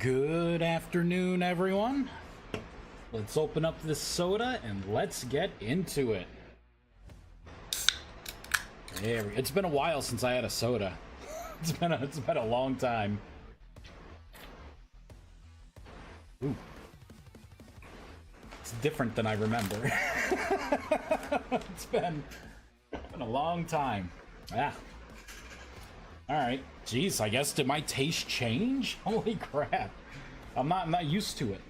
Good afternoon, everyone. Let's open up this soda and let's get into it. It's been a while since I had a soda. It's been a long time. Ooh. It's different than I remember. It's been a long time. Yeah. Alright. Jeez, I guess, did my taste change? Holy crap. I'm not used to it.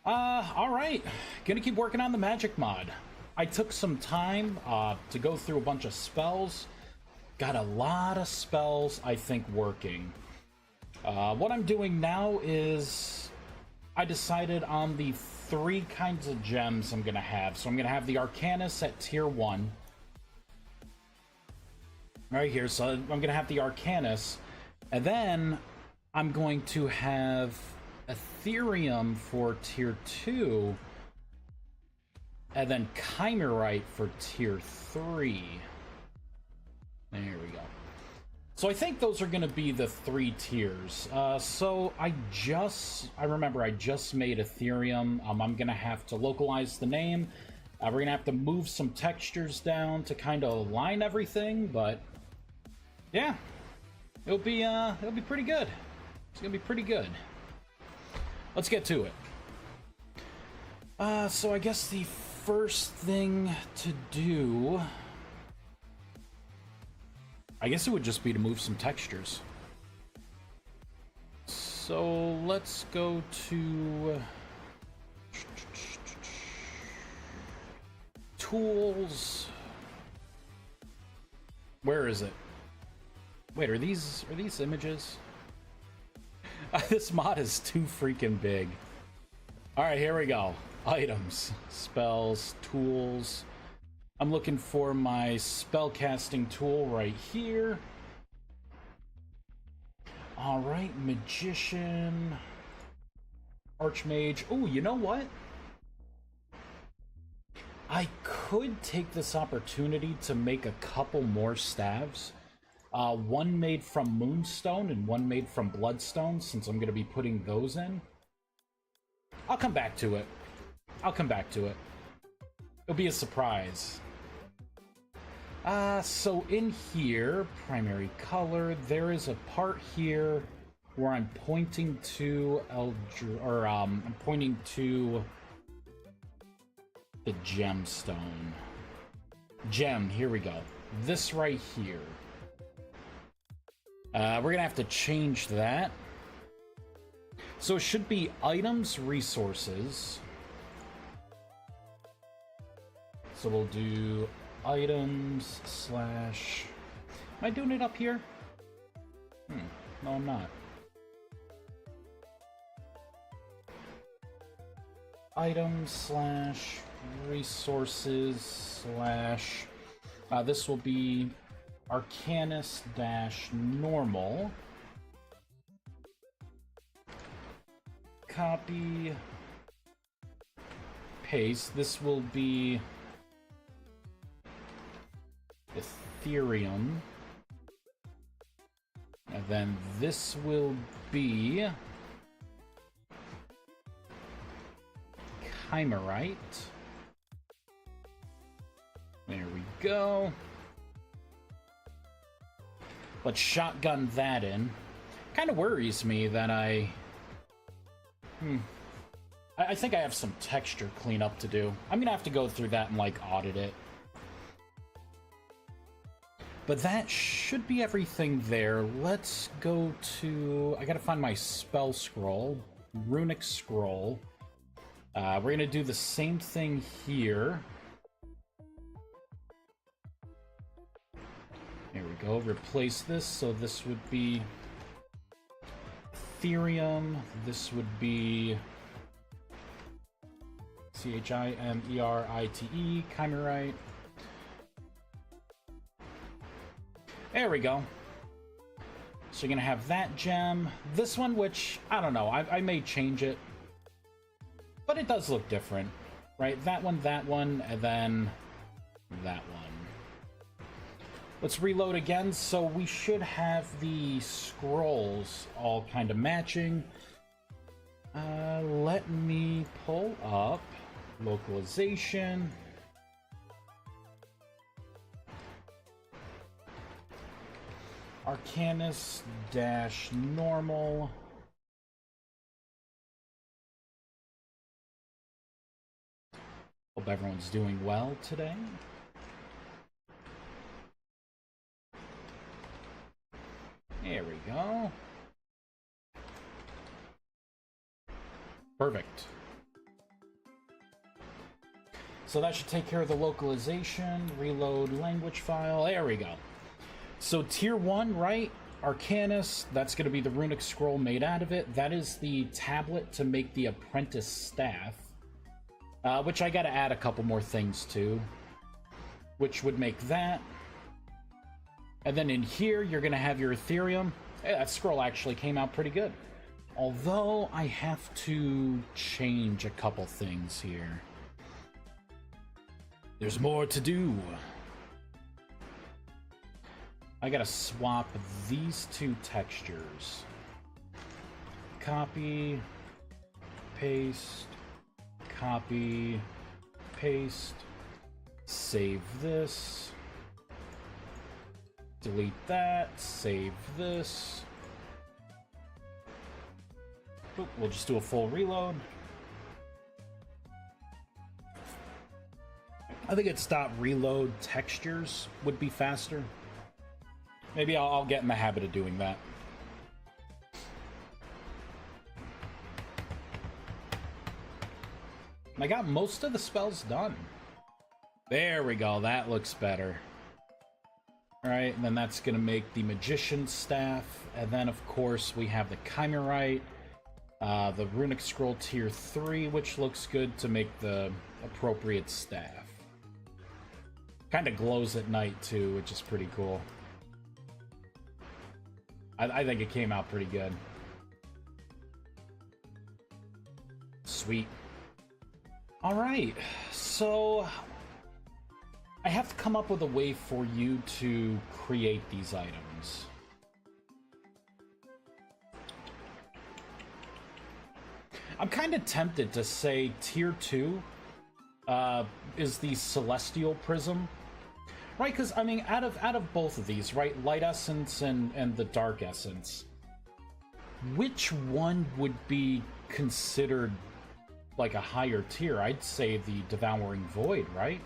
Alright. Gonna keep working on the magic mod. I took some time to go through a bunch of spells. Got a lot of spells, I think, working. What I'm doing now is I decided on the 3 kinds of gems I'm gonna have. So I'm gonna have the Arcanus at tier 1. Right here, so I'm gonna have the Arcanus, and then I'm going to have Ethereum for tier 2, and then Chimerite for tier 3. There we go. So I think those are gonna be the 3 tiers. So I remember I just made Ethereum. I'm gonna have to localize the name. We're gonna have to move some textures down to kind of align everything, but yeah, it'll be pretty good. It's gonna be pretty good. Let's get to it. So I guess the first thing to do, I guess it would just be to move some textures. So let's go to tools. Where is it? Wait, are these images? This mod is too freaking big. Alright, here we go. Items, spells, tools. I'm looking for my spellcasting tool right here. Alright, magician, archmage. Oh, you know what? I could take this opportunity to make a couple more staves. One made from Moonstone and one made from Bloodstone, since I'm going to be putting those in. I'll come back to it. It'll be a surprise. So in here, primary color, there is a part here where I'm pointing to I'm pointing to the gemstone. Gem, here we go. This right here. We're gonna have to change that. So it should be items, resources. So we'll do items slash... Am I doing it up here? No, I'm not. Items slash resources slash... this will be Arcanus dash normal. Copy. Paste. This will be Ethereum. And then this will be Chimerite. There we go. Let's shotgun that in. Kind of worries me that I think I have some texture cleanup to do. I'm gonna have to go through that and, like, audit it. But that should be everything there. Let's go to... I gotta find my spell scroll. Runic scroll. We're gonna do the same thing here. There we go. Replace this. So this would be Ethereum. This would be Chimerite. Chimerite. There we go. So you're gonna have that gem. This one, which, I don't know, I may change it. But it does look different, right? That one, and then that one. Let's reload again, so we should have the scrolls all kind of matching. Let me pull up localization. Arcanus dash normal. Hope everyone's doing well today. There we go. Perfect. So that should take care of the localization. Reload language file. There we go. So tier 1, right? Arcanus, that's going to be the runic scroll made out of it. That is the tablet to make the apprentice staff. Which I got to add a couple more things to. Which would make that. And then in here, you're going to have your Ethereum. Hey, that scroll actually came out pretty good. Although, I have to change a couple things here. There's more to do. I gotta swap these two textures. Copy, paste, copy, paste, save this, delete that, save this. Oop, we'll just do a full reload. I think it's .reload textures would be faster. Maybe I'll get in the habit of doing that. I got most of the spells done. There we go, that looks better. Alright, and then that's gonna make the Magician's Staff, and then of course we have the Chimerite, the Runic Scroll Tier 3, which looks good to make the appropriate staff. Kinda glows at night too, which is pretty cool. I think it came out pretty good. Sweet. Alright, so I have to come up with a way for you to create these items. I'm kind of tempted to say Tier 2 is the Celestial Prism. Right, because, I mean, out of both of these, right, Light Essence and the Dark Essence, which one would be considered, like, a higher tier? I'd say the Devouring Void, right?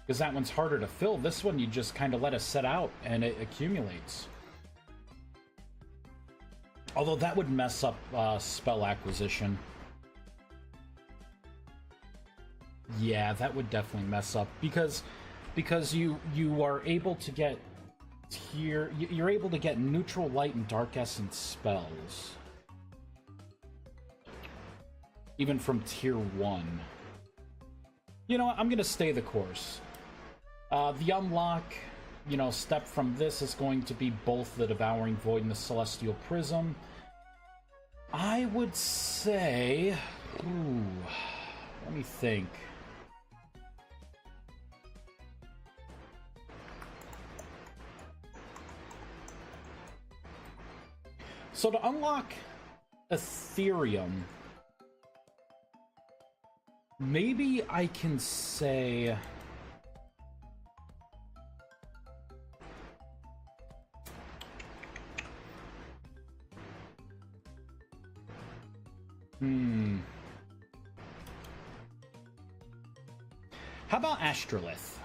Because that one's harder to fill. This one, you just kind of let it set out, and it accumulates. Although that would mess up spell acquisition. Yeah, that would definitely mess up, because you are able to get you're able to get neutral, light, and dark essence spells even from tier 1. You know what, I'm gonna stay the course. The unlock, you know, step from this is going to be both the Devouring Void and the Celestial Prism. I would say, let me think. So to unlock Ethereum, maybe I can say... How about Astrolith?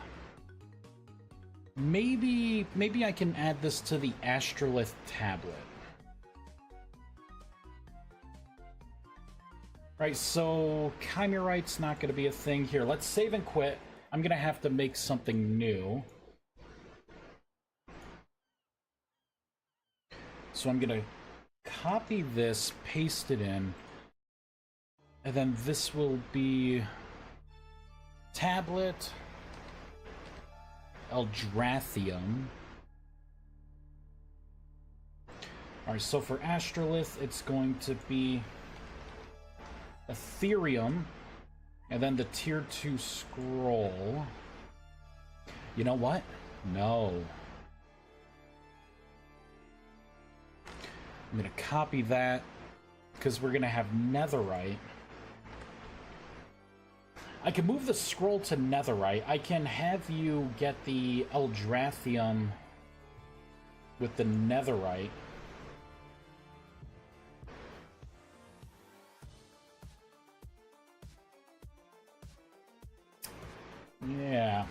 Maybe I can add this to the Astrolith tablet. Right, so Chimerite's not going to be a thing here. Let's save and quit. I'm going to have to make something new. So I'm going to copy this, paste it in, and then this will be tablet, Eldrathrium. Alright, so for Astrolith, it's going to be Ethereum, and then the tier 2 scroll. You know what? No. I'm going to copy that because we're going to have netherite. I can move the scroll to netherite. I can have you get the Eldrathnium with the netherite. Yeah.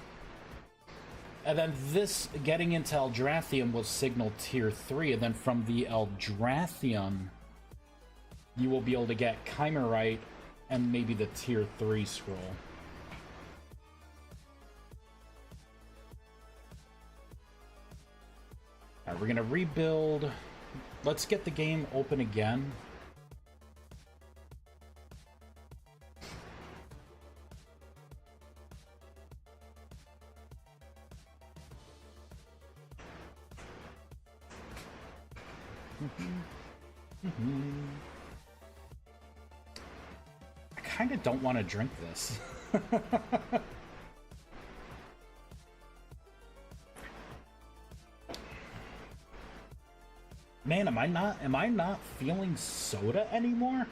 And then this, getting into Eldrathnium will signal tier 3, and then from the Eldrathnium, you will be able to get Chimerite and maybe the tier 3 scroll. Alright, we're gonna rebuild. Let's get the game open again. I kind of don't want to drink this. Man, am I not feeling soda anymore?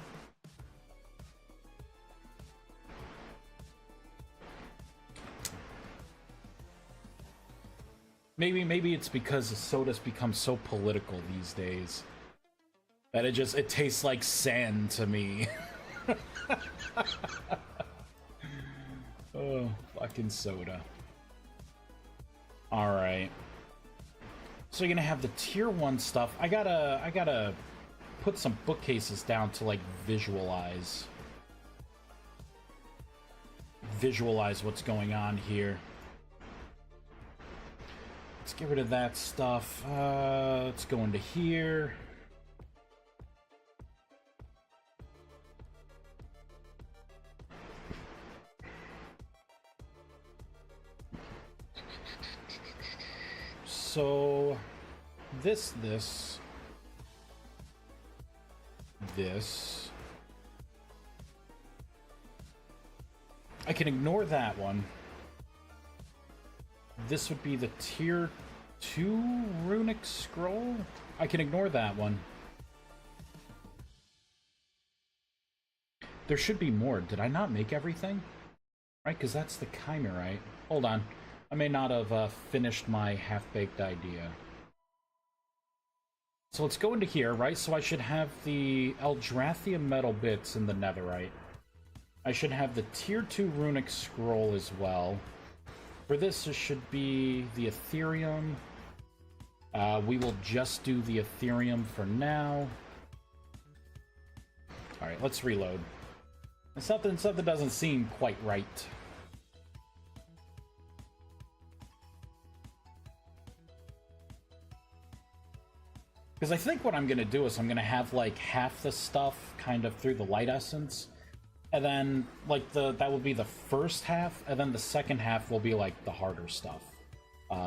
Maybe it's because soda's become so political these days that it tastes like sand to me. Oh, fucking soda. All right. So you're gonna have the tier 1 stuff. I gotta put some bookcases down to like visualize what's going on here. Let's get rid of that stuff. Let's go into here. So, this. I can ignore that one. This would be the tier 2 runic scroll. I can ignore that one. There should be more. Did I not make everything? Right, because that's the Chimerite. Hold on. I may not have finished my half-baked idea. So let's go into here, right? So I should have the Eldrathnium metal bits in the netherite. I should have the tier 2 runic scroll as well. For this, it should be the Ethereum. We will just do the Ethereum for now. Alright, let's reload. Something doesn't seem quite right. Because I think what I'm going to do is I'm going to have, like, half the stuff kind of through the light essence. And then, like, that will be the first half, and then the second half will be, like, the harder stuff.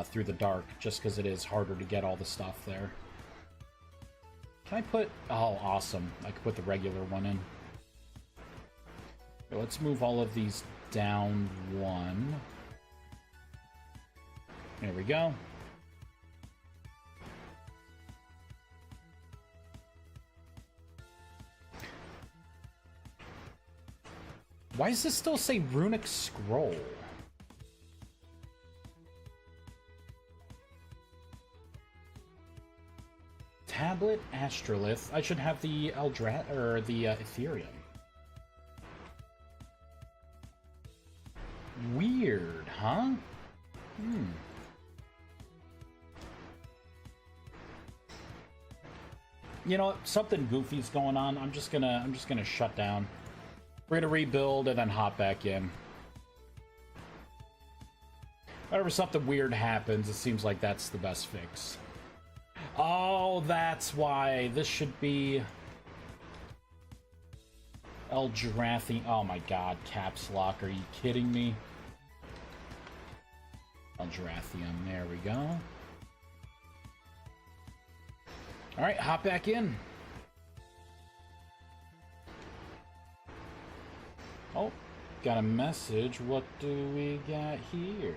Through the dark, just because it is harder to get all the stuff there. Can I put... Oh, awesome. I could put the regular one in. Okay, let's move all of these down one. There we go. Why does this still say runic scroll? Tablet astrolith. I should have the Ethereum. Weird, huh? You know what? Something goofy's going on. I'm just gonna shut down. We're gonna rebuild and then hop back in. Whenever something weird happens, it seems like that's the best fix. Oh, that's why. This should be... Eldrathnium. Oh my god, caps lock. Are you kidding me? Eldrathnium. There we go. Alright, hop back in. Oh, got a message. What do we got here?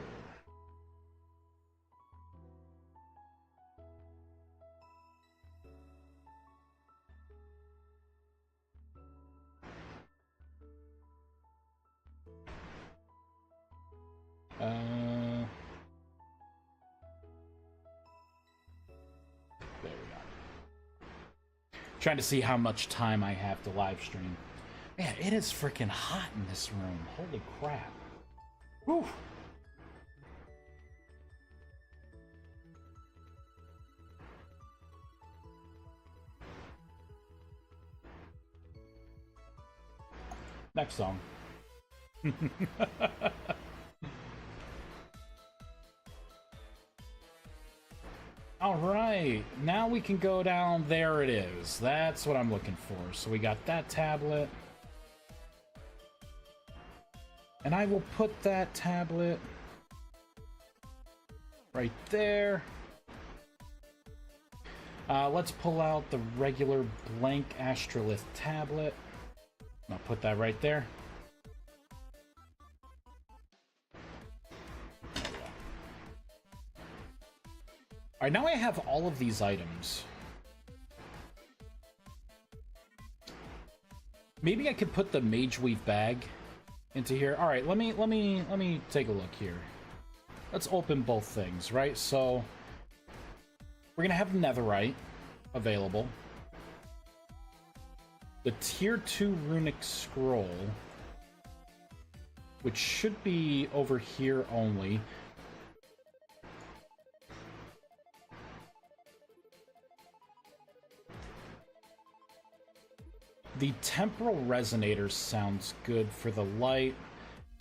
Trying to see how much time I have to live stream. Man, it is freaking hot in this room. Holy crap. Whew. Next song. Alright, now we can go down. There it is. That's what I'm looking for. So we got that tablet. And I will put that tablet right there. Let's pull out the regular blank astrolith tablet. I'll put that right there. Alright, now I have all of these items. Maybe I could put the mage weave bag into here. Alright, let me take a look here. Let's open both things, right? So we're gonna have netherite available. The tier 2 runic scroll, which should be over here only. The temporal resonator sounds good for the light.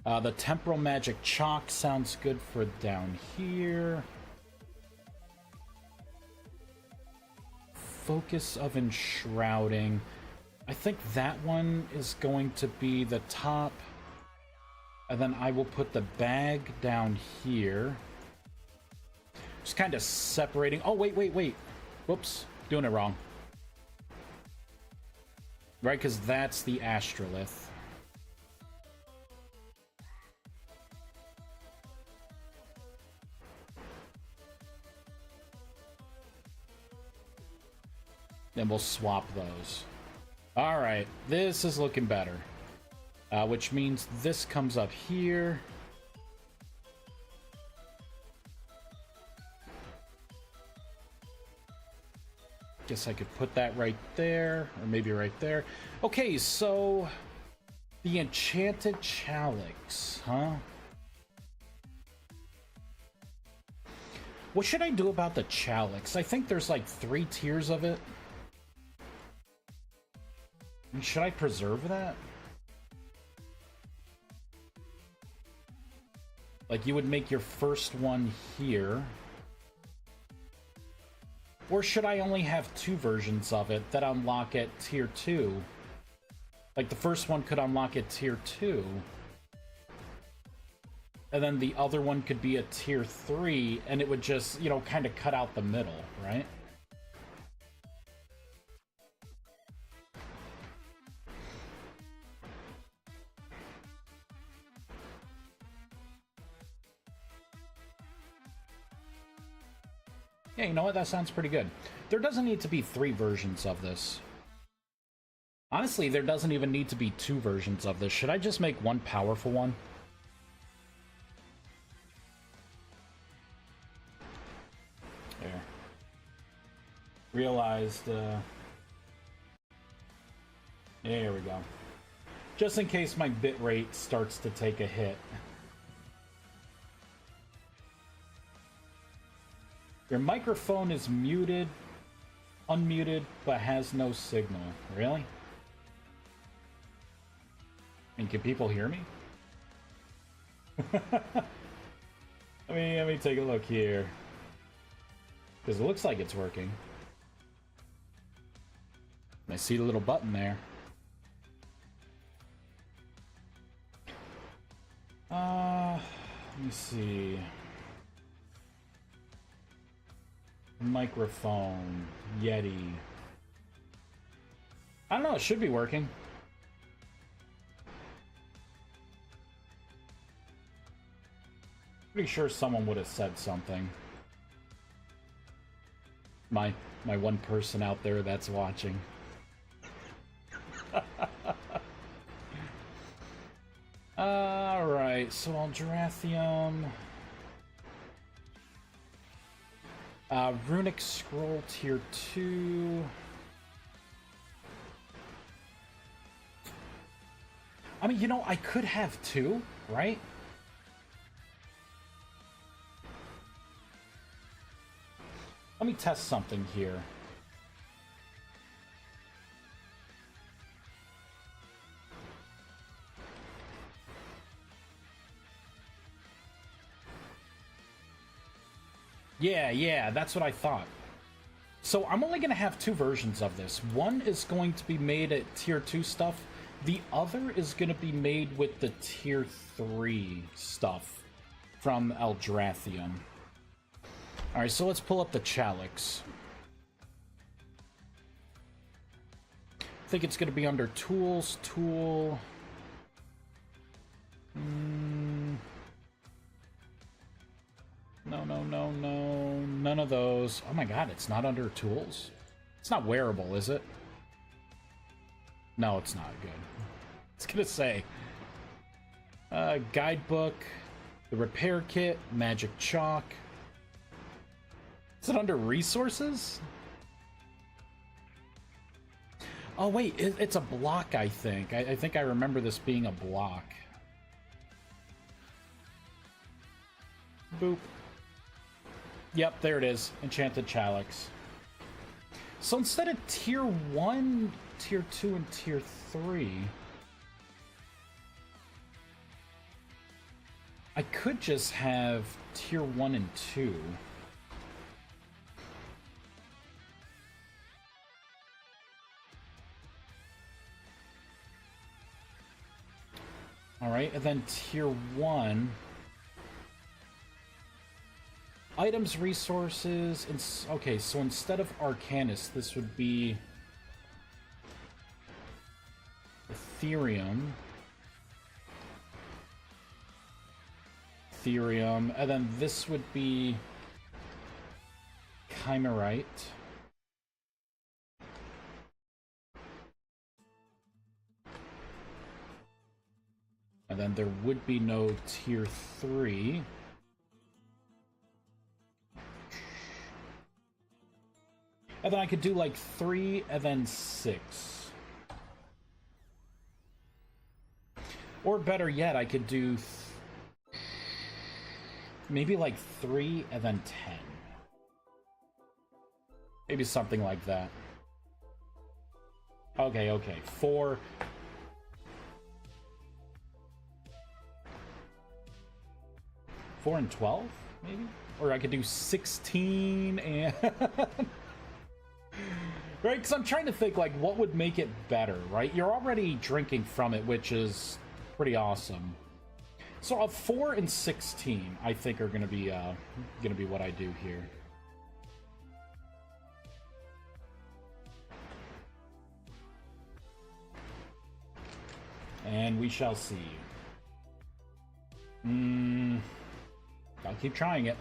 The temporal magic chalk sounds good for down here. Focus of enshrouding. I think that one is going to be the top. And then I will put the bag down here. Just kind of separating. Oh, wait. Whoops. Doing it wrong. Right, because that's the astrolith. Then we'll swap those. Alright, this is looking better. Which means this comes up here. Guess I could put that right there, or maybe right there. Okay, so the enchanted chalice, huh? What should I do about the chalice? I think there's like 3 tiers of it. And should I preserve that? Like, you would make your first one here. Or should I only have 2 versions of it that unlock at tier 2? Like, the first one could unlock at tier 2. And then the other one could be a tier 3, and it would just, you know, kind of cut out the middle, right? Yeah, you know what? That sounds pretty good. There doesn't need to be 3 versions of this. Honestly, there doesn't even need to be 2 versions of this. Should I just make one powerful one? There. Realized, there we go. Just in case my bitrate starts to take a hit. Your microphone is muted, unmuted, but has no signal. Really? I mean, can people hear me? let me take a look here. Because it looks like it's working. I see the little button there. Let me see. Microphone, Yeti. I don't know, it should be working. Pretty sure someone would have said something. My one person out there that's watching. Alright, so Aldrathium. Runic Scroll Tier 2. I mean, you know, I could have two, right? Let me test something here. Yeah, that's what I thought. So I'm only going to have two versions of this. One is going to be made at tier 2 stuff. The other is going to be made with the tier 3 stuff from Eldrathrium. Alright, so let's pull up the Chalix. I think it's going to be under Tools, Tool... No. None of those. Oh my god, it's not under Tools? It's not wearable, is it? No, it's not. Good. I was gonna say. Guidebook, the Repair Kit, Magic Chalk. Is it under Resources? Oh wait, it's a block, I think. I think I remember this being a block. Boop. Yep, there it is. Enchanted Chalix. So instead of tier 1, tier 2, and tier 3... I could just have tier 1 and 2. Alright, and then tier 1... Items, resources, and okay, so instead of Arcanus, this would be Ethereum, and then this would be Chimerite, and then there would be no tier 3. And then I could do like 3 and then 6. Or better yet, I could do maybe like 3 and then 10. Maybe something like that. Okay. 4. And 12, maybe? Or I could do 16 and... Right, because I'm trying to think, like, what would make it better, right? You're already drinking from it, which is pretty awesome. So a 4 and 16, I think, are gonna be what I do here. And we shall see. I'll keep trying it.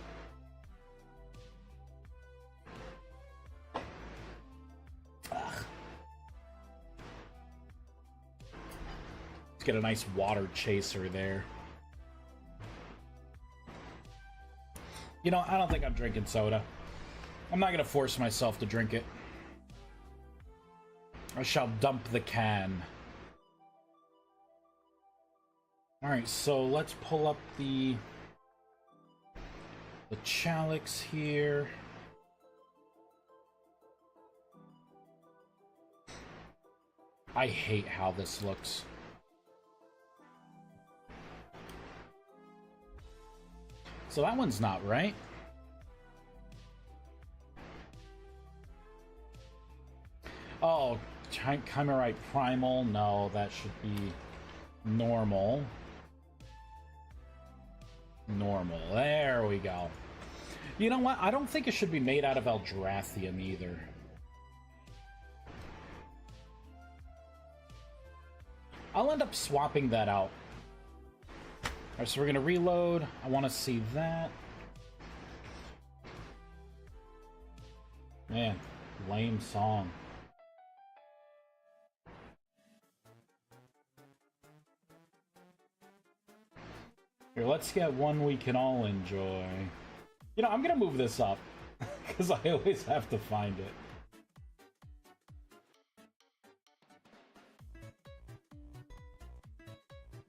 Get a nice water chaser there. You know, I don't think I'm drinking soda. I'm not gonna force myself to drink it. I shall dump the can. Alright, so let's pull up the Chalix here. I hate how this looks. So that one's not right. Oh, Chimerite Primal. No, that should be normal. Normal. There we go. You know what? I don't think it should be made out of Eldrathrium either. I'll end up swapping that out. Alright, so we're gonna reload. I want to see that. Man, lame song. Here, let's get one we can all enjoy. You know, I'm gonna move this up, because I always have to find it.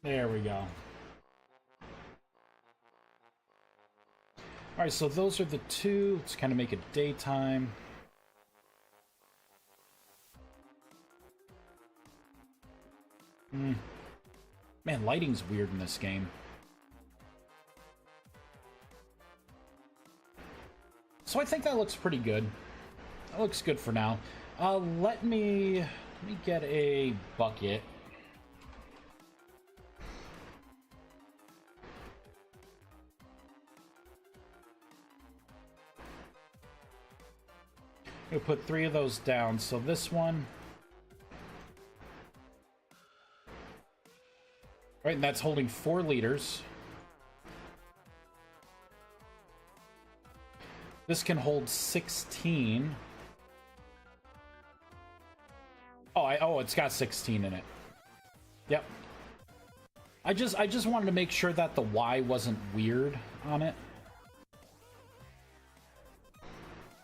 There we go. Alright, so those are the two. Let's kind of make it daytime. Man, lighting's weird in this game. So I think that looks pretty good. That looks good for now. Let me get a bucket. We'll put 3 of those down. So this one. Right, and that's holding 4 liters. This can hold 16. Oh, it's got 16 in it. Yep. I just wanted to make sure that the Y wasn't weird on it.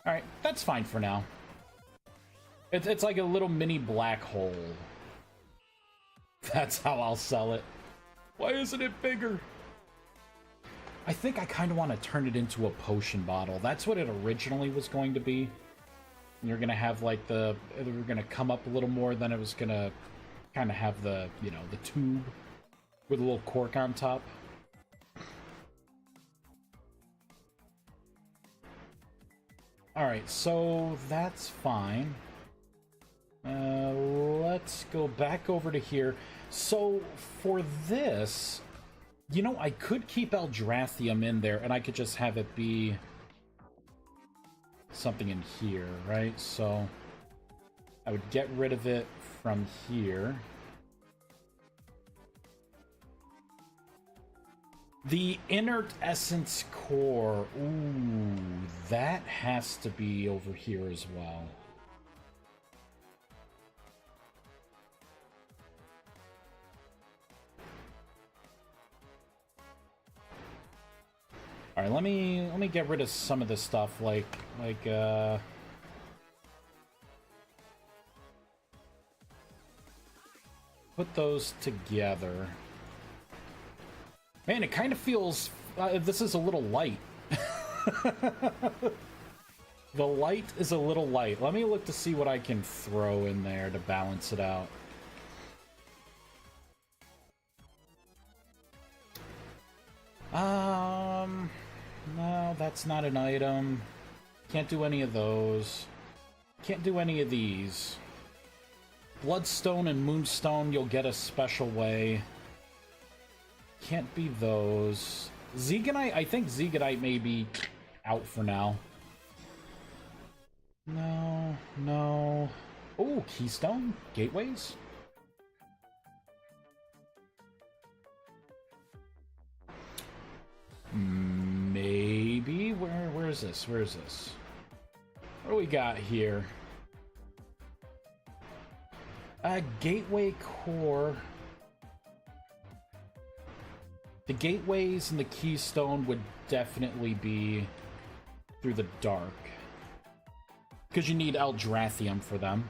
Alright, that's fine for now. It's like a little mini black hole. That's how I'll sell it. Why isn't it bigger? I think I kind of want to turn it into a potion bottle. That's what it originally was going to be. You're going to have like we're going to come up a little more, then it was going to kind of have the, you know, the tube with a little cork on top. Alright, so that's fine. Let's go back over to here. So, for this, you know, I could keep Eldrathnium in there, and I could just have it be something in here, right? So, I would get rid of it from here. The Inert Essence Core, ooh, that has to be over here as well. All right, let me get rid of some of this stuff, like put those together. Man, it kind of feels this is a little light. The light is a little light. Let me look to see what I can throw in there to balance it out. No, that's not an item. Can't do any of those. Can't do any of these. Bloodstone and Moonstone, you'll get a special way. Can't be those. Zeganite, I think Zeganite may be out for now. No, no. Oh, Keystone? Gateways? Maybe? Where is this? Where is this? What do we got here? Gateway core. The gateways and the keystone would definitely be through the dark. Because you need Eldrathnium for them.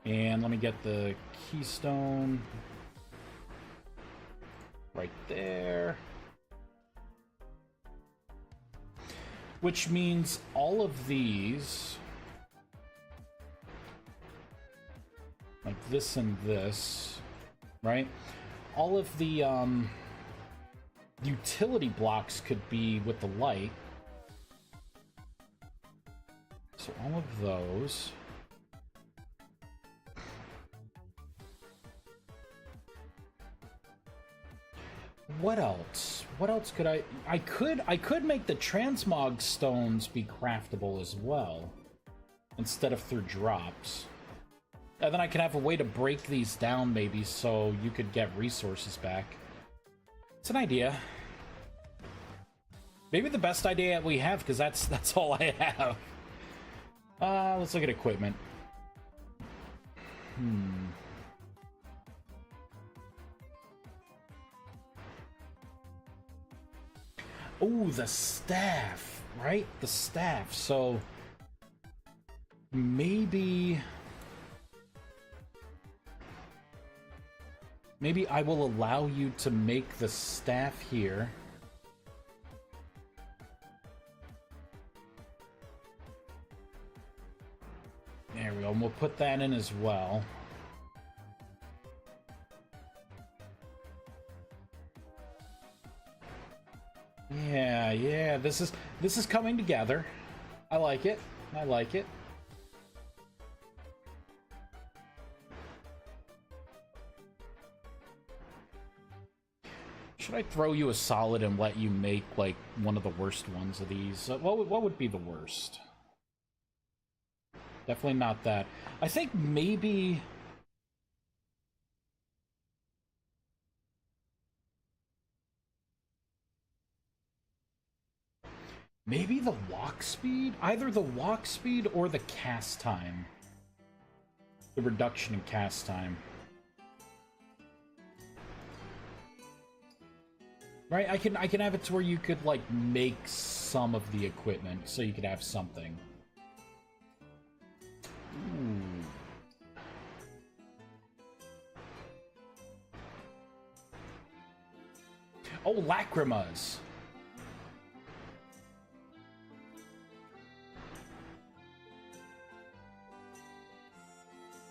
And let me get the keystone right there. Which means all of these, like this and this, right? All of the utility blocks could be with the light. So all of those. What else? What else could I could make the transmog stones be craftable as well, instead of through drops. And then I could have a way to break these down, maybe, so you could get resources back. It's an idea. Maybe the best idea we have, because that's all I have. Let's look at equipment. Oh, the staff, right? The staff. So maybe Maybe I will allow you to make the staff here. There we go, and we'll put that in as well. Yeah, this is coming together. I like it. I like it. Should I throw you a solid and let you make, like, one of the worst ones of these? What would be the worst? Definitely not that. I think maybe... maybe the walk speed? Either the walk speed or the cast time. The reduction in cast time. Right, I can have it to where you could, like, make some of the equipment, so you could have something. Ooh. Oh, lacrimas!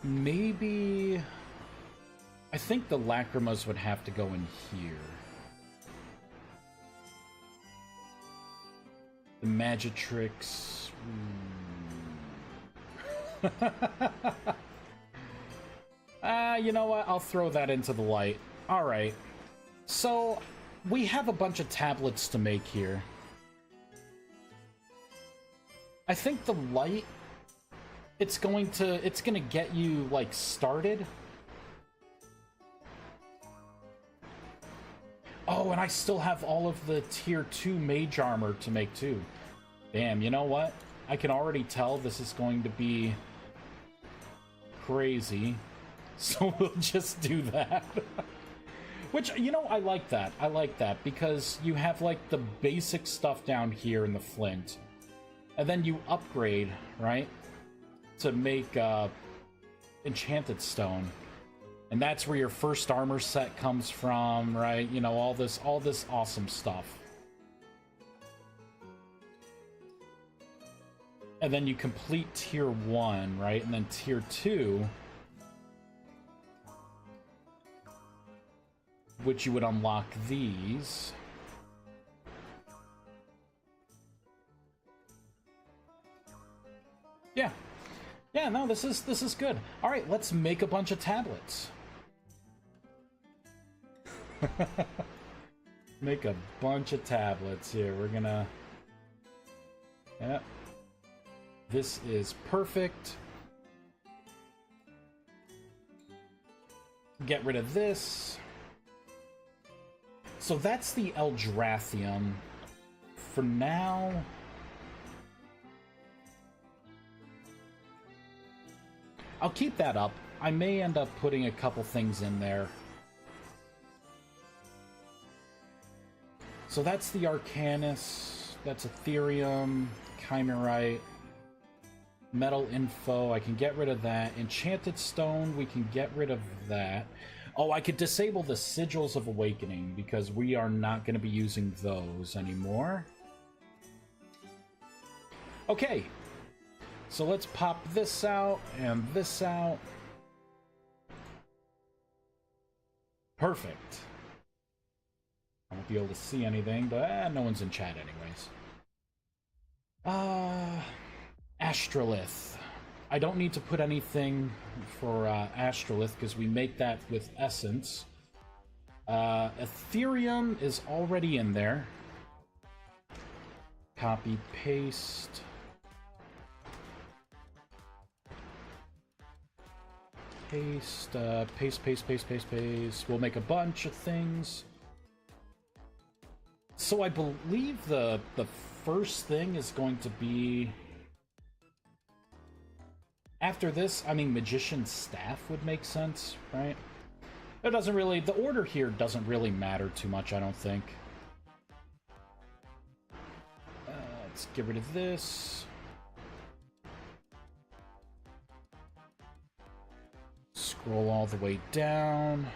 Maybe... I think the lacrimas would have to go in here. The Magitrix... you know what? I'll throw that into the light. Alright. So, we have a bunch of tablets to make here. I think the light... It's gonna get you, like, started. Oh, and I still have all of the tier 2 mage armor to make too. Damn, you know what? I can already tell this is going to be crazy. So we'll just do that. Which, you know, I like that. I like that because you have, like, the basic stuff down here in the flint. And then you upgrade, right? To make enchanted stone. And that's where your first armor set comes from, right? You know, all this awesome stuff. And then you complete tier 1, right? And then tier 2, which you would unlock these. Yeah. Yeah, no, this is good. All right, let's make a bunch of tablets. Make a bunch of tablets here. We're gonna... Yep. This is perfect. Get rid of this. So that's the Eldrathium. For now... I'll keep that up. I may end up putting a couple things in there. So that's the Arcanus, that's Ethereum, Chimerite, Metal Info, I can get rid of that. Enchanted Stone, we can get rid of that. Oh, I could disable the Sigils of Awakening, because we are not going to be using those anymore. Okay. So let's pop this out, and this out. Perfect. I won't be able to see anything, but no one's in chat anyways. Astrolith. I don't need to put anything for Astrolith, because we make that with Essence. Ethereum is already in there. Copy, paste... Paste, paste. We'll make a bunch of things. So I believe the first thing is going to be... After this, I mean, Magician's Staff would make sense, right? It doesn't really... The order here doesn't really matter too much, I don't think. Let's get rid of this. Scroll all the way down.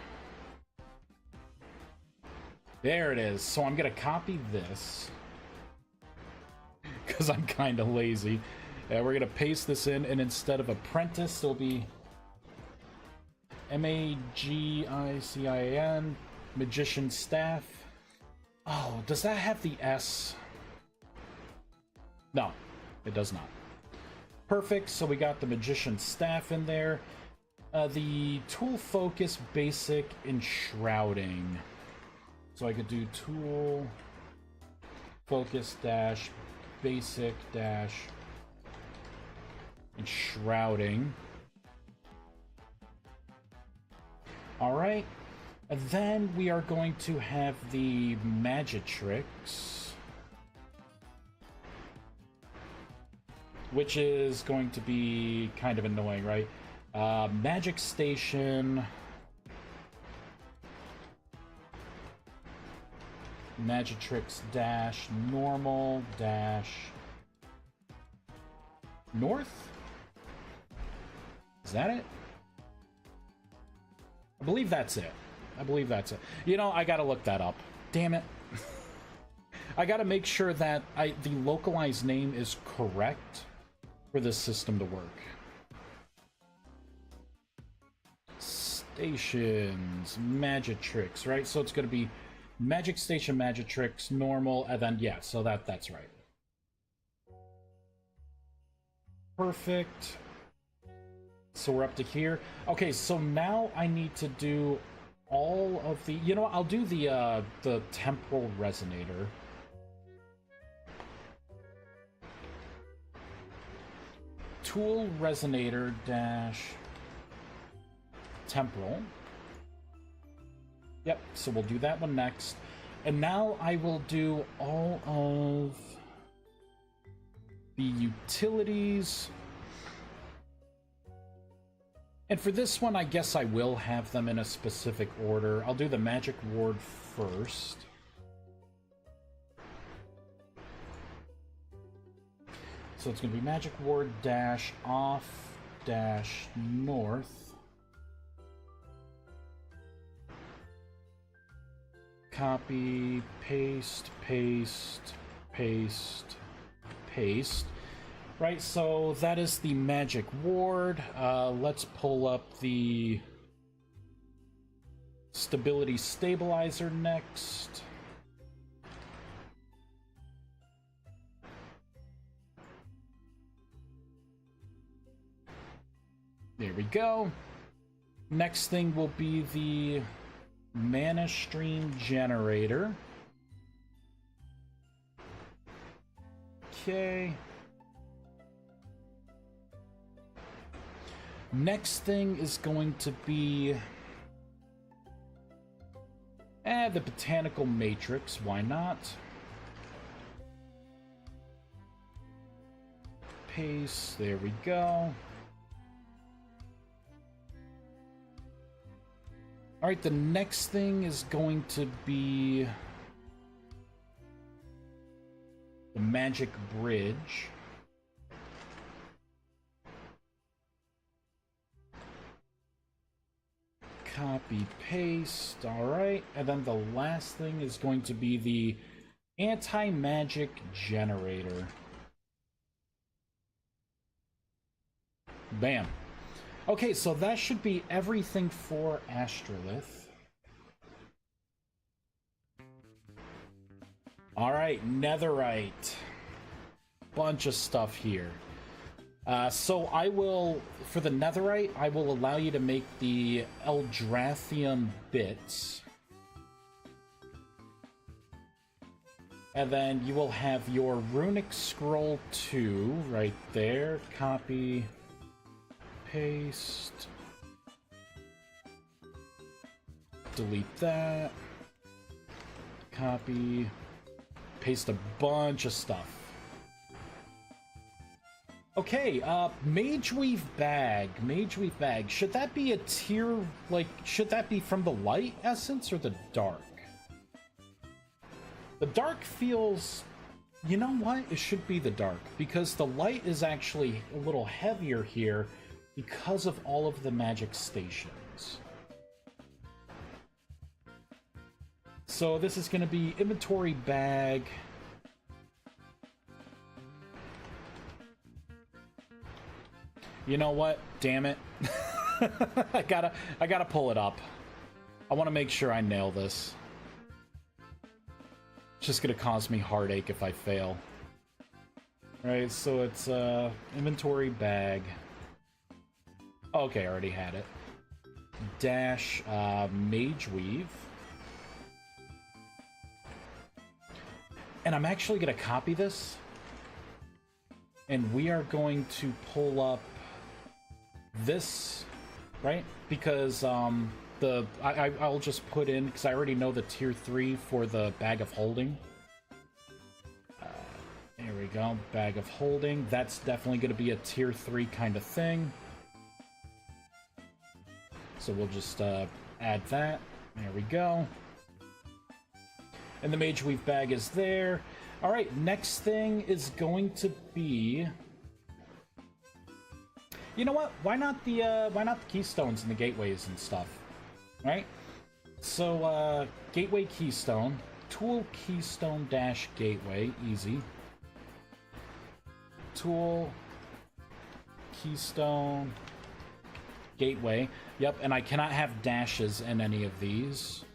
There it is. So I'm gonna copy this because I'm kind of lazy. We're gonna paste this in, and instead of apprentice, it'll be Magician, magician staff. Oh, does that have the S? No, it does not. Perfect. So we got the magician staff in there. The tool focus, basic, and shrouding. So I could do tool focus dash basic dash and shrouding. Alright, and then we are going to have the Magitrix, which is going to be kind of annoying, right? Magic Station, Magitrix dash normal dash north? Is that it? I believe that's it. I believe that's it. You know, I gotta look that up. Damn it. I gotta make sure that the localized name is correct for this system to work. Stations, Magitrix, right? So it's gonna be Magic Station, Magitrix, normal, and then, yeah, so that's right. Perfect. So we're up to here. Okay, so now I need to do all of the... You know what? I'll do the temporal resonator. Tool resonator dash temporal. Yep, so we'll do that one next. And now I will do all of the utilities. And for this one, I guess I will have them in a specific order. I'll do the Magic Ward first. So it's going to be Magic Ward dash off dash north. Copy, paste, paste, paste, paste. Right, so that is the Magic Ward. Let's pull up the Stability Stabilizer next. There we go. Next thing will be the Mana Stream Generator. Okay. Next thing is going to be the Botanical Matrix. Why not? Paste. There we go. Alright, the next thing is going to be the Magic Bridge. Copy, paste, alright. And then the last thing is going to be the Anti-Magic Generator. Bam. Okay, so that should be everything for Astrolith. Alright, Netherite. Bunch of stuff here. So I will, for the Netherite, I will allow you to make the Eldrathnium bits. And then you will have your Runic Scroll 2 right there. Copy, paste, delete that, copy, paste a bunch of stuff. Okay, Mageweave Bag. Mageweave Bag. Should that be a tier, like, should that be from the light essence or the dark? The dark feels... You know what? It should be the dark, because the light is actually a little heavier here because of all of the magic stations. So this is going to be inventory bag. You know what? Damn it. I gotta pull it up. I want to make sure I nail this. It's just gonna cause me heartache if I fail. Right, so it's inventory bag. Okay, I already had it. Dash mage weave. And I'm actually gonna copy this. And we are going to pull up this, right? Because I'll just put in, because I already know the tier 3 for the bag of holding. There we go, bag of holding. That's definitely going to be a tier 3 kind of thing. So we'll just add that. There we go. And the mage weave bag is there. All right, next thing is going to be. You know what? Why not the keystones and the gateways and stuff, right? So gateway keystone, tool keystone dash gateway, easy. Tool keystone gateway. Yep, and I cannot have dashes in any of these.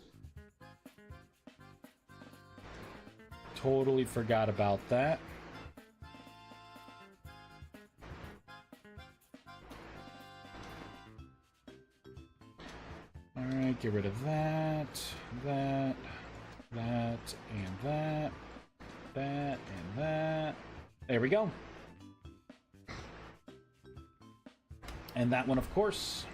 Totally forgot about that. Alright, get rid of that, and that, and that. There we go. And that one, of course.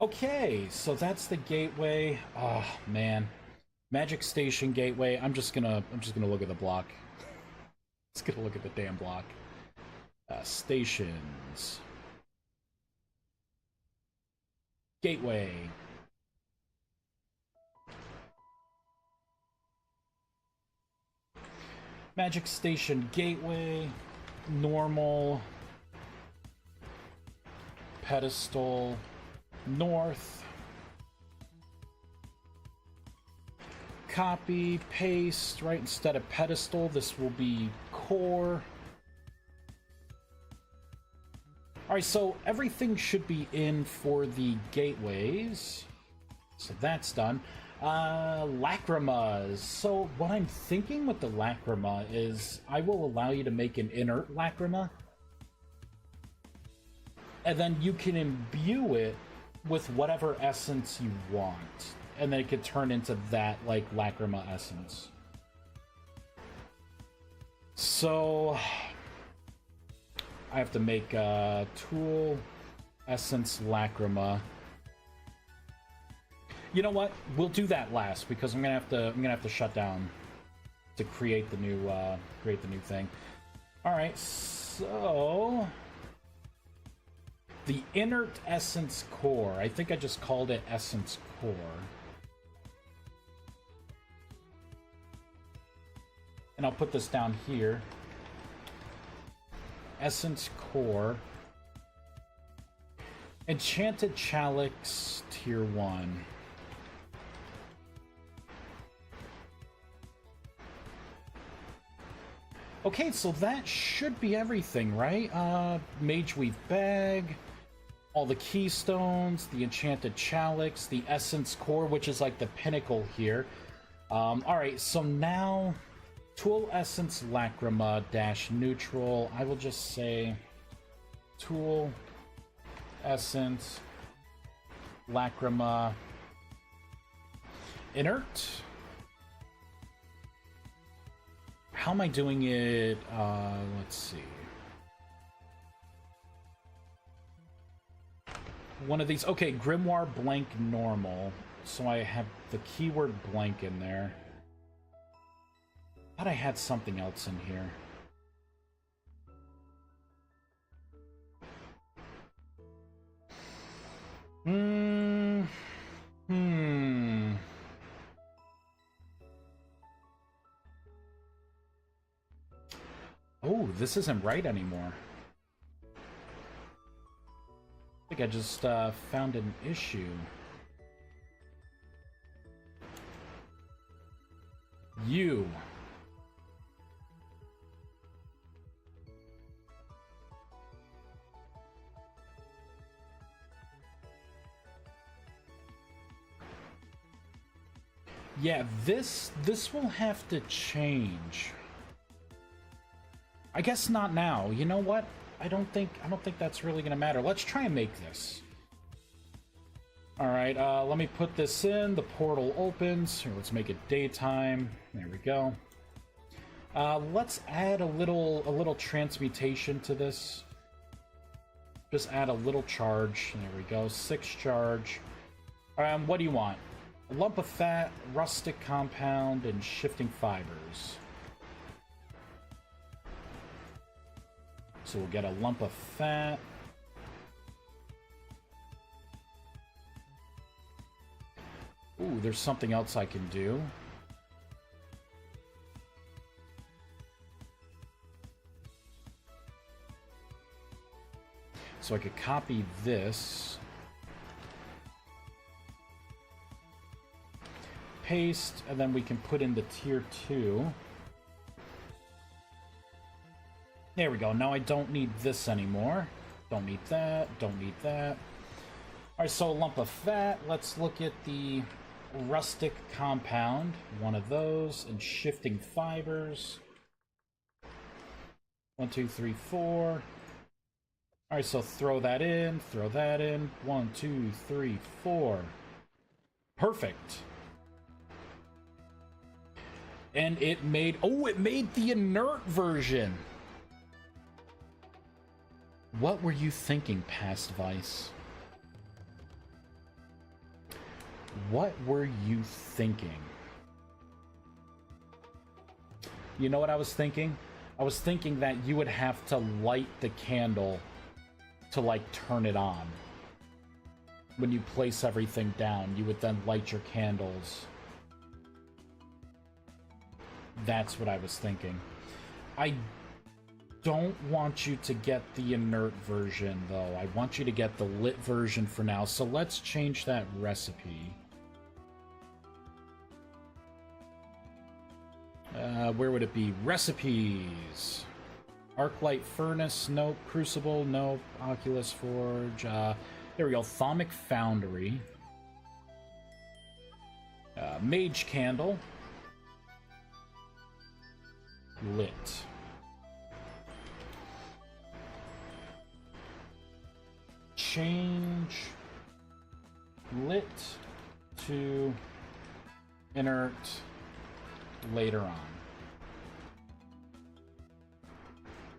Okay, so that's the gateway. Oh, man. Magic Station gateway. I'm just gonna look at the block. Just gonna look at the damn block. Stations. Gateway. Magic Station gateway. Normal. Pedestal. North. Copy, paste, right? Instead of pedestal, this will be core. Alright, so everything should be in for the gateways. So that's done. Lacrimas. So what I'm thinking with the lacrima is I will allow you to make an inert lacrima. And then you can imbue it with whatever essence you want. And then it could turn into that, like, lacrima essence. So I have to make a tool essence lacrima. You know what? We'll do that last because I'm gonna have to shut down to create the new thing. All right, so the inert essence core. I think I just called it essence core. And I'll put this down here. Essence core. Enchanted Chalix tier 1. Okay, so that should be everything, right? Mage Weave bag, all the keystones, the Enchanted Chalix, the Essence Core, which is like the pinnacle here. Alright, so now Tool Essence Lacrima dash neutral. I will just say Tool Essence Lacrima inert. How am I doing it? Let's see. One of these. Okay, Grimoire blank normal. So I have the keyword blank in there. Thought I had something else in here. Oh, this isn't right anymore. I think I just found an issue. You. Yeah, this will have to change. I guess not now. You know what? I don't think that's really gonna matter. Let's try and make this. Alright, let me put this in. The portal opens. Here, let's make it daytime. There we go. Let's add a little transmutation to this. Just add a little charge. There we go. 6 charge. What do you want? A lump of fat, rustic compound, and shifting fibers. So we'll get a lump of fat. Ooh, there's something else I can do. So I could copy this. Paste, and then we can put in the tier 2. There we go. Now I don't need this anymore. Don't need that. Don't need that. Alright, so a lump of fat. Let's look at the rustic compound. One of those. And shifting fibers. 1, 2, 3, 4. Alright, so throw that in. Throw that in. 1, 2, 3, 4. Perfect. And it made... Oh, it made the inert version! What were you thinking, Past Vice? What were you thinking? You know what I was thinking? I was thinking that you would have to light the candle to, like, turn it on. When you place everything down, you would then light your candles. That's what I was thinking. I don't want you to get the inert version, though. I want you to get the lit version for now, so let's change that recipe. Where would it be? Recipes! Arclight Furnace, nope. Crucible, nope. Oculus Forge, there we go. Thaumic Foundry. Mage Candle. Lit. Change lit to inert later on.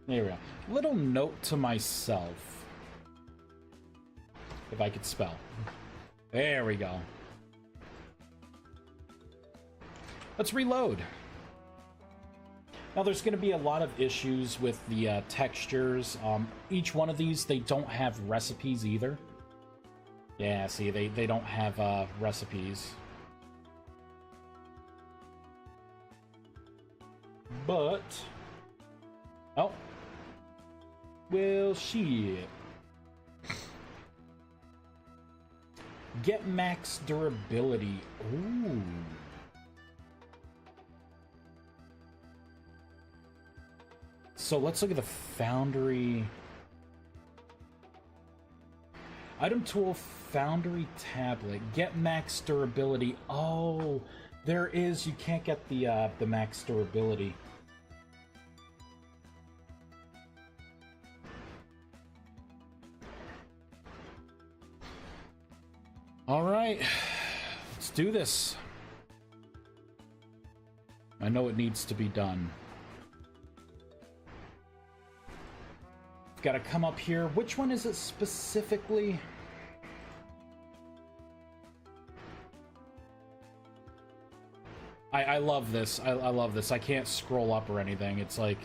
There we go. Little note to myself. If I could spell. There we go. Let's reload. Now, there's going to be a lot of issues with the textures. Each one of these, they don't have recipes either. Yeah, see, they don't have recipes. But... Oh. Well, shit. Get max durability. Ooh. So let's look at the Foundry. Item tool, Foundry tablet. Get max durability. Oh, there is. You can't get the max durability. All right, let's do this. I know it needs to be done. Got to come up here. Which one is it specifically? I love this. I love this. I can't scroll up or anything. It's like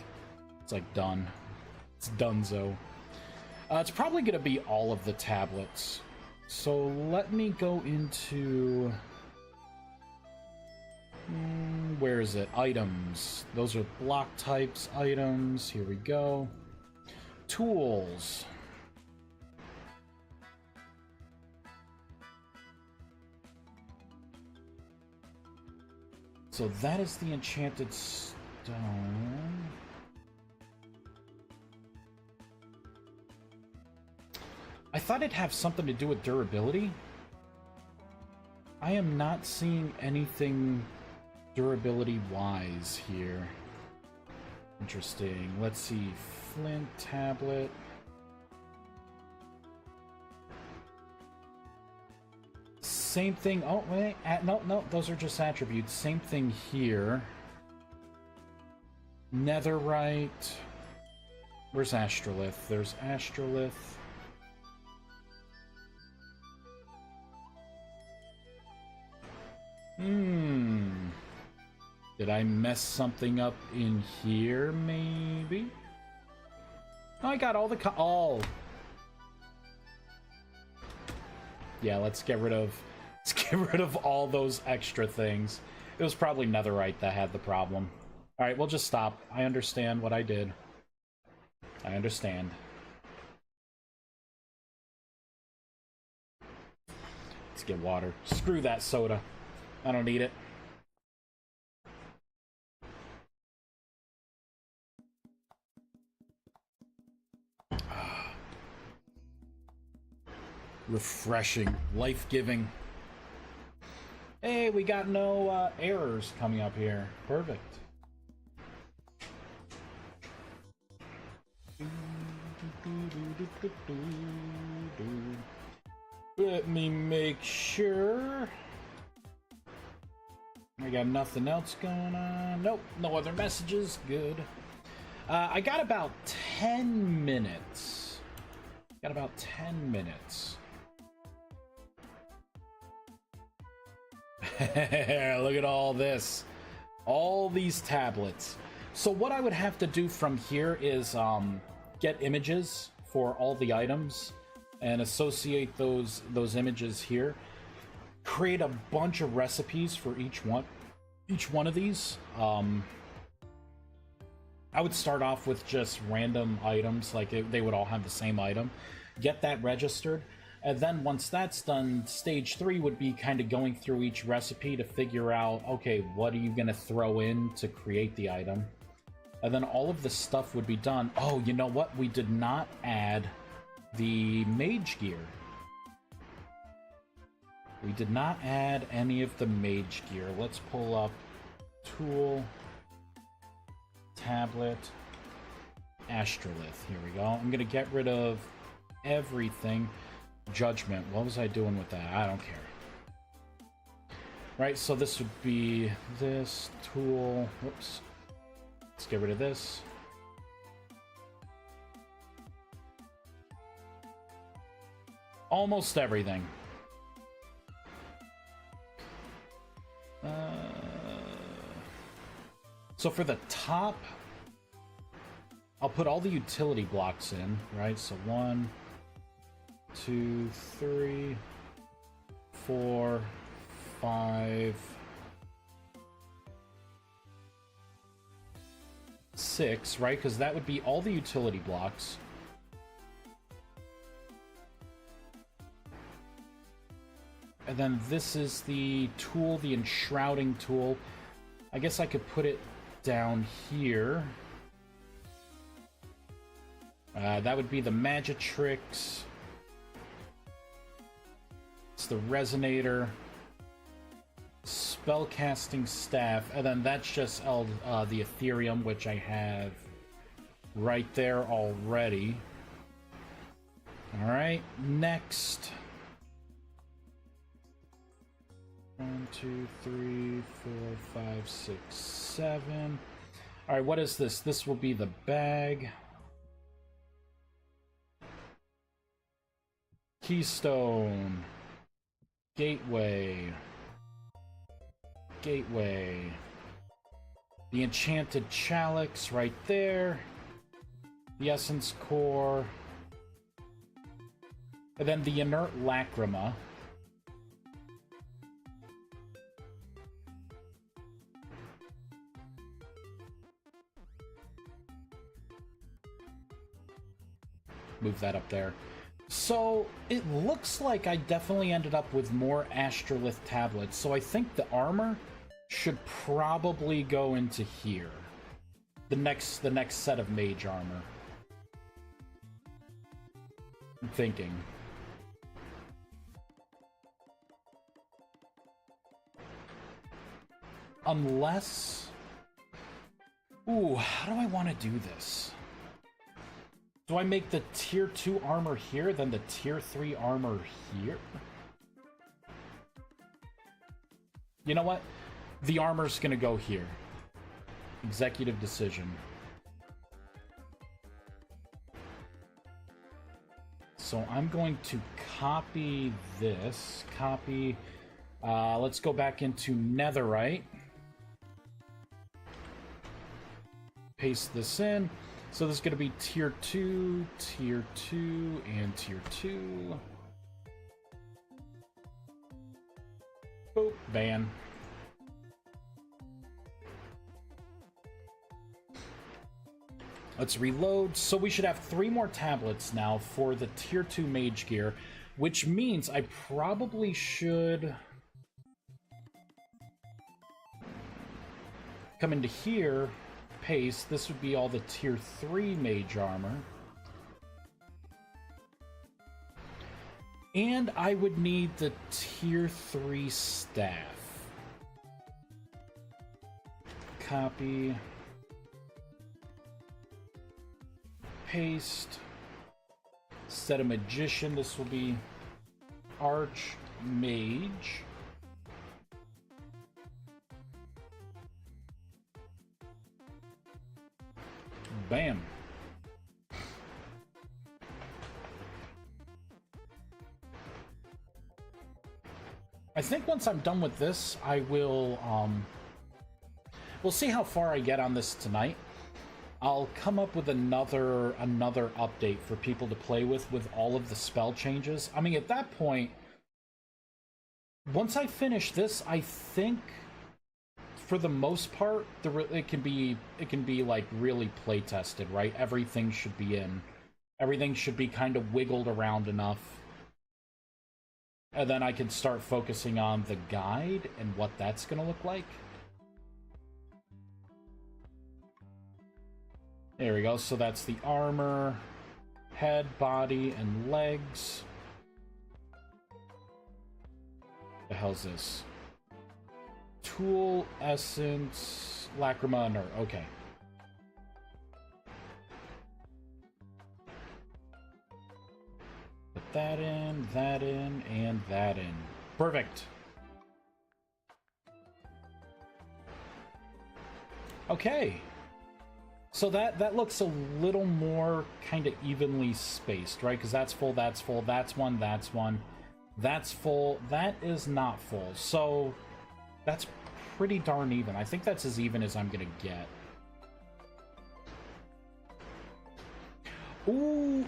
done. It's donezo. It's probably going to be all of the tablets. So let me go into... where is it? Items. Those are block types, items. Here we go. Tools. So that is the enchanted stone. I thought it'd have something to do with durability. I am not seeing anything durability-wise here. Interesting. Let's see. Flint tablet. Same thing. Oh, wait. No. Those are just attributes. Same thing here. Netherite. Where's Astrolith? There's Astrolith. Did I mess something up in here, maybe? Oh, I got all the oh. Yeah, let's get rid of all those extra things. It was probably Netherite that had the problem. Alright, we'll just stop. I understand what I did. I understand. Let's get water. Screw that soda. I don't need it. Refreshing. Life-giving. Hey, we got no errors coming up here. Perfect. Let me make sure. I got nothing else going on. Nope, no other messages. Good. I got about 10 minutes. Got about 10 minutes. Look at all this. All these tablets. So what I would have to do from here is get images for all the items and associate those images here. Create a bunch of recipes for each one of these. I would start off with just random items, like they would all have the same item. Get that registered. And then once that's done, stage 3 would be kind of going through each recipe to figure out, okay, what are you going to throw in to create the item? And then all of this stuff would be done. Oh, you know what? We did not add the mage gear. We did not add any of the mage gear. Let's pull up tool, tablet, Astrolith. Here we go. I'm going to get rid of everything. Judgment. What was I doing with that? I don't care. Right, so this would be this tool. Whoops. Let's get rid of this. Almost everything. So for the top, I'll put all the utility blocks in, right? So 1, 2, 3, 4, 5, 6, right? Because that would be all the utility blocks. And then this is the tool, the enshrouding tool. I guess I could put it down here. That would be the Magitrix. It's the Resonator. Spellcasting Staff. And then that's just the Ethereum, which I have right there already. Alright, next. 1, 2, 3, 4, 5, 6, 7. Alright, what is this? This will be the bag. Keystone. Gateway. Gateway. The Enchanted Chalice right there. The Essence Core. And then the Inert Lacrima. Move that up there. So it looks like I definitely ended up with more Astrolith tablets. So I think the armor should probably go into here. The next set of mage armor. I'm thinking. Unless... Ooh, how do I want to do this? Do I make the tier 2 armor here, then the tier 3 armor here? You know what? The armor's gonna go here. Executive decision. So I'm going to copy this. Copy. Let's go back into Netherite. Paste this in. So this is going to be tier 2, tier 2, and tier 2. Oh, ban. Let's reload. So we should have 3 more tablets now for the tier 2 mage gear, which means I probably should come into here, paste. This would be all the tier 3 mage armor. And I would need the tier 3 staff. Copy. Paste. Set a magician. This will be Archmage. Bam. I think once I'm done with this, I will, we'll see how far I get on this tonight. I'll come up with another update for people to play with all of the spell changes. I mean, at that point, once I finish this, I think for the most part, it can be like really play tested, right? Everything should be in. Everything should be kind of wiggled around enough. And then I can start focusing on the guide and what that's going to look like. There we go. So that's the armor, head, body, and legs. The hell's this? Tool, essence, lacrima, and earth. Okay. Put that in, and that in. Perfect. Okay. So that looks a little more kind of evenly spaced, right? Because that's full, that's full, that's one, that's full, that is not full. So that's pretty darn even. I think that's as even as I'm gonna get. Ooh,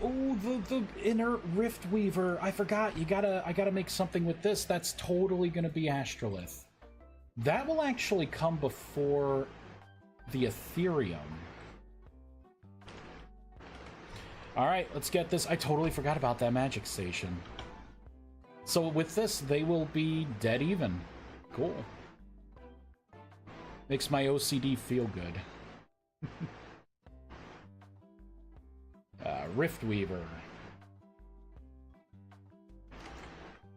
the inner rift weaver. I forgot. I gotta make something with this. That's totally gonna be astrolith. That will actually come before the Ethereum. Alright, let's get this. I totally forgot about that magic station. So with this, they will be dead even. Cool. Makes my OCD feel good. Rift Weaver.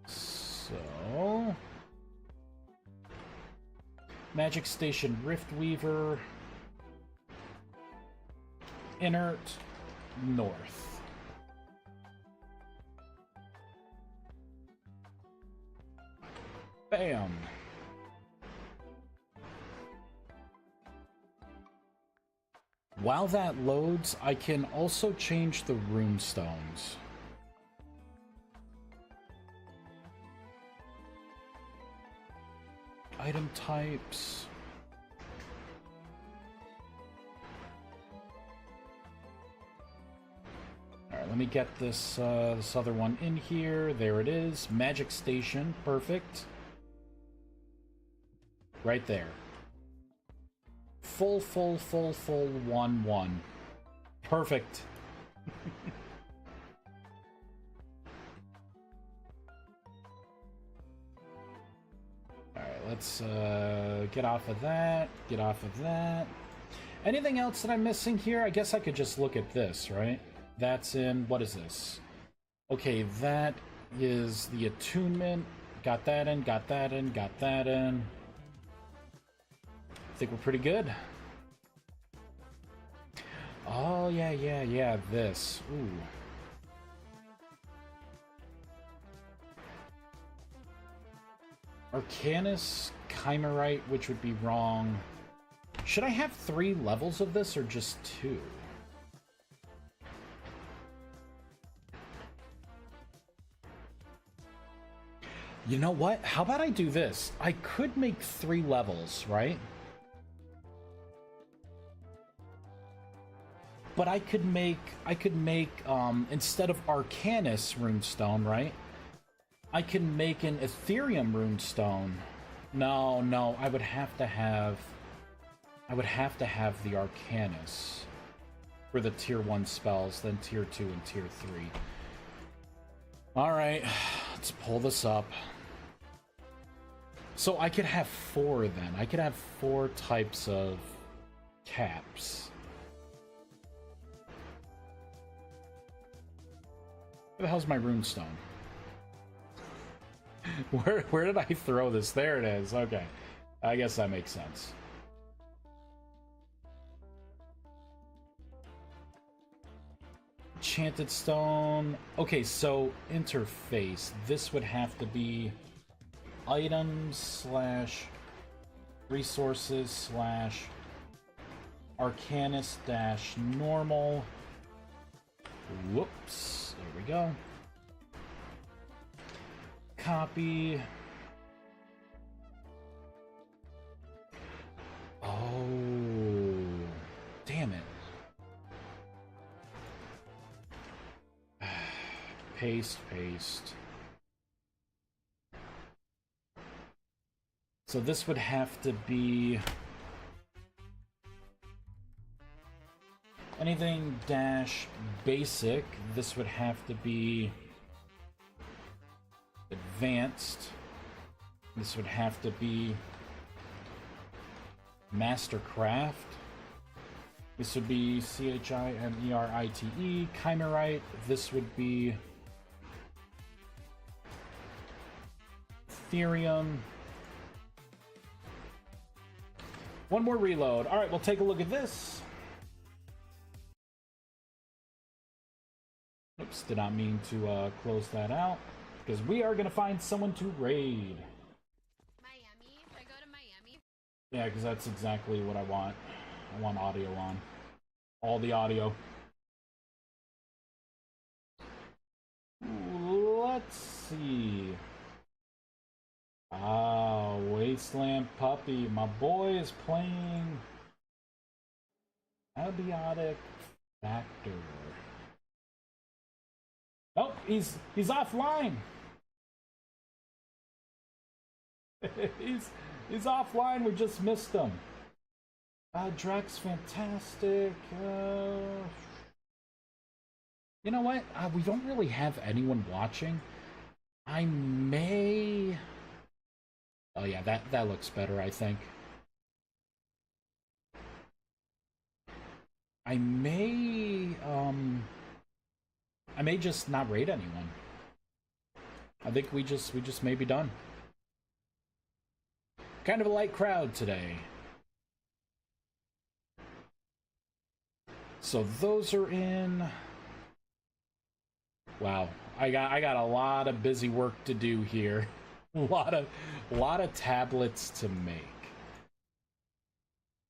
So... Magic Station Rift Weaver. Inert. North. Bam. While that loads, I can also change the rune stones. Item types. Alright, let me get this this other one in here. There it is. Magic Station. Perfect. Right there. Full, 1-1. Perfect. Alright, let's get off of that, get off of that. Anything else that I'm missing here? I guess I could just look at this, right? That's in, what is this? Okay, that is the attunement. Got that in, got that in, got that in. I think we're pretty good. Oh, yeah, this. Ooh. Arcanus, Chimerite, which would be wrong. Should I have 3 levels of this or just 2? You know what? How about I do this? I could make 3 levels, right? But I could make instead of Arcanus runestone, right? I can make an Ethereum runestone. No, I would have to have the Arcanus for the tier 1 spells, then tier 2 and tier 3. Alright, let's pull this up. So I could have 4 then. I could have 4 types of caps. Where the hell's my runestone? Where did I throw this? There it is. Okay. I guess that makes sense. Enchanted stone. Okay, so interface. This would have to be items / resources / Arcanus - normal. Whoops. There we go. Copy. Oh, damn it. Paste. So this would have to be anything - basic. This would have to be advanced. This would have to be Mastercraft. This would be Chimerite. Chimerite. This would be Ethereum. One more reload. All right, we'll take a look at this. Oops, did not mean to close that out. Because we are going to find someone to raid. Miami? Should I go to Miami? Yeah, because that's exactly what I want. I want audio on. All the audio. Let's see. Ah, Wasteland Puppy. My boy is playing Abiotic Factor. Oh, he's offline. he's offline. We just missed him. Drax, fantastic. You know what? We don't really have anyone watching. I may. Oh yeah, that looks better. I think. I may just not raid anyone. I think we just may be done. Kind of a light crowd today. So those are in. Wow, I got a lot of busy work to do here. A lot of tablets to make.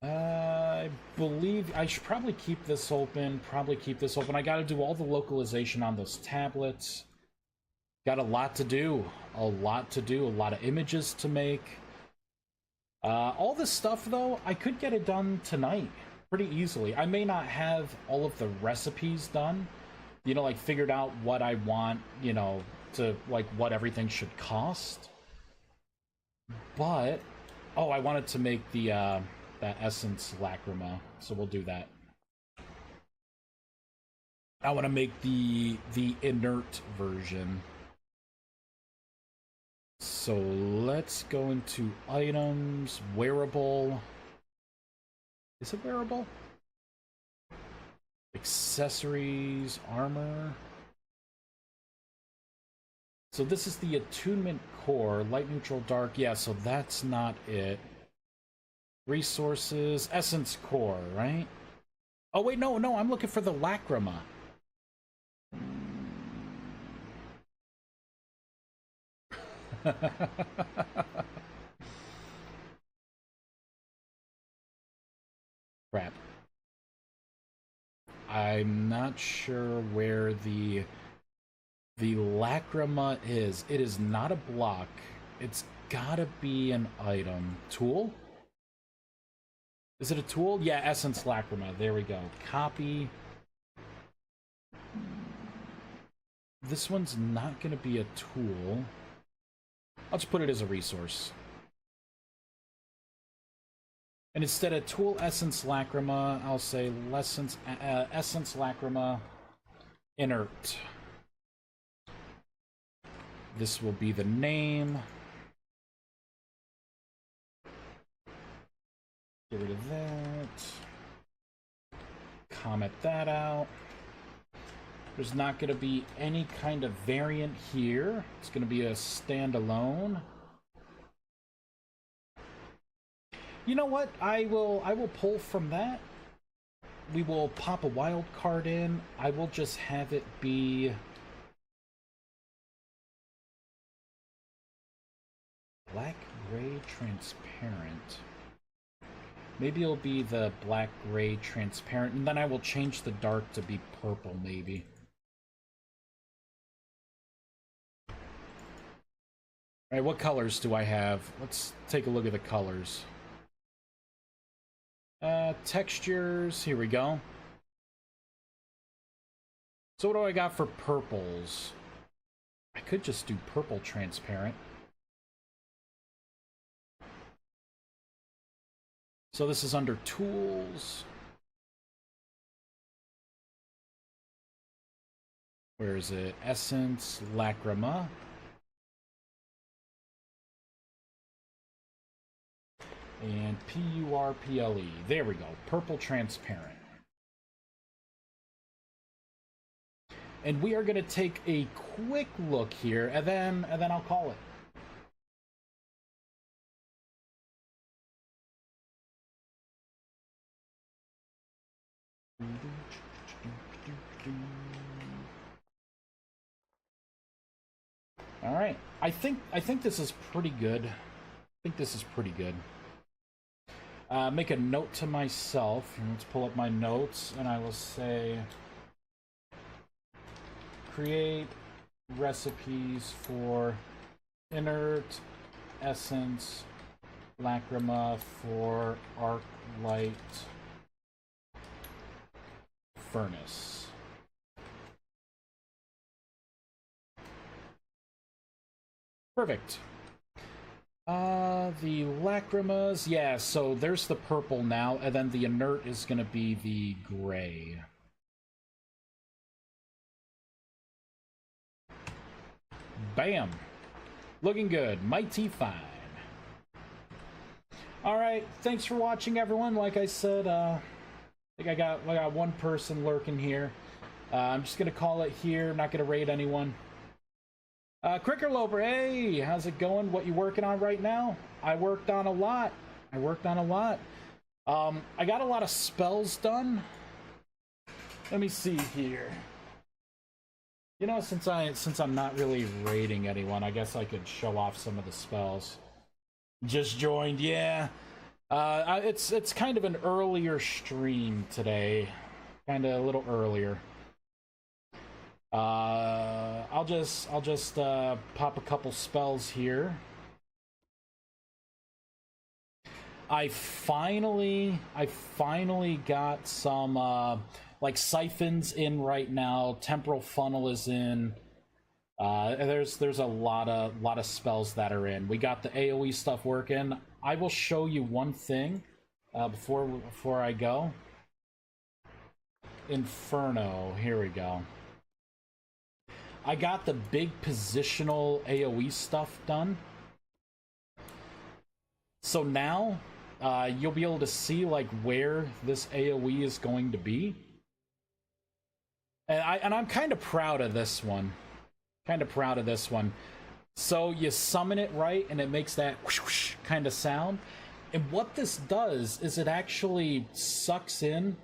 I believe I should probably keep this open. I got to do all the localization on those tablets. Got a lot to do. A lot of images to make. All this stuff, though, I could get it done tonight pretty easily. I may not have all of the recipes done, you know, like figured out what I want, you know, to like what everything should cost. But, oh, I wanted to make the that Essence Lacrima, so we'll do that. I want to make the inert version. So let's go into items, wearable. Is it wearable? Accessories, armor. So this is the attunement core, light, neutral, dark. Yeah, so that's not it. Resources, essence core, right? Oh wait, no, I'm looking for the lacrima. Crap. I'm not sure where the lacrima is. It is not a block. It's gotta be an item. Tool? Is it a tool? Yeah, essence lacrima. There we go. Copy. This one's not gonna be a tool. I'll just put it as a resource. And instead of tool essence lacrima, I'll say essence lacrima inert. This will be the name. Get rid of that. Comment that out. There's not going to be any kind of variant here. It's going to be a standalone. You know what? I will pull from that. We will pop a wild card in. I will just have it be black, gray, transparent. Maybe it'll be the black, gray, transparent, and then I will change the dark to be purple, maybe. Alright, what colors do I have? Let's take a look at the colors. Textures, here we go. So what do I got for purples? I could just do purple transparent. So this is under tools. Where is it? Essence, lacrima. And PURPLE. There we go. Purple transparent. And we are going to take a quick look here, and then I'll call it. All right. I think this is pretty good. Make a note to myself. Let's pull up my notes, and I will say, create recipes for inert essence lacrima for arc light furnace. Perfect. The lacrimas, yeah, so there's the purple now, and then the inert is gonna be the gray. Bam! Looking good. Mighty fine. Alright, thanks for watching, everyone. Like I said, I think I got one person lurking here. I'm just gonna call it here, not gonna raid anyone. Crickerloper, hey, how's it going? What you working on right now? I worked on a lot. I got a lot of spells done. Let me see here. You know, since I'm not really raiding anyone, I guess I could show off some of the spells. Just joined, yeah. It's kind of an earlier stream today. Kinda a little earlier. I'll just pop a couple spells here. I finally got some like siphons in right now. Temporal funnel is in. There's a lot of spells that are in. We got the AoE stuff working. I will show you one thing before I go. Inferno. Here we go. I got the big positional AoE stuff done. So now, you'll be able to see like where this AoE is going to be. And I'm kind of proud of this one. Kind of proud of this one. So you summon it right, and it makes that whoosh, whoosh kind of sound. And what this does is it actually sucks in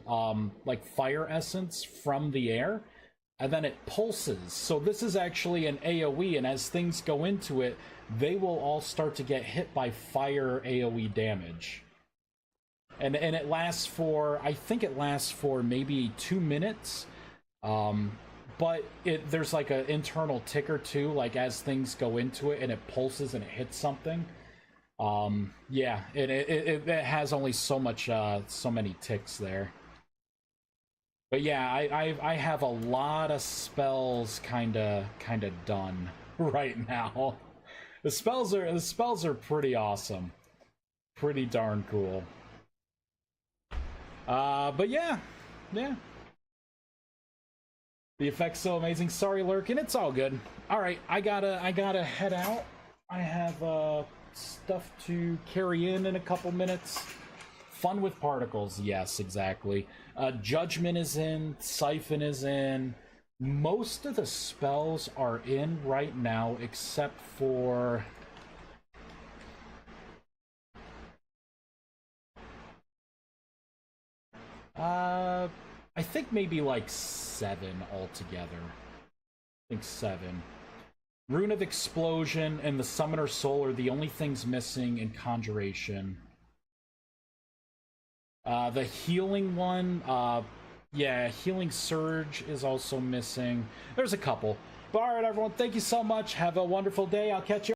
like fire essence from the air, and then it pulses. So this is actually an AoE, and as things go into it, they will all start to get hit by fire AoE damage. And it lasts for, I think it lasts for maybe 2 minutes. But there's like an internal ticker too, like as things go into it and it pulses and it hits something. Yeah, it has only so much, so many ticks there. But yeah, I have a lot of spells kinda done right now. The spells are pretty awesome, pretty darn cool. But yeah. The effect's so amazing. Sorry, Lurkin. It's all good. All right, I gotta head out. I have stuff to carry in a couple minutes. Fun with particles. Yes, exactly. Judgment is in. Siphon is in. Most of the spells are in right now, except for... I think maybe like 7 altogether. I think 7. Rune of Explosion and the Summoner Soul are the only things missing in Conjuration. The healing one, yeah, Healing Surge is also missing. There's a couple. But alright, everyone, thank you so much. Have a wonderful day. I'll catch you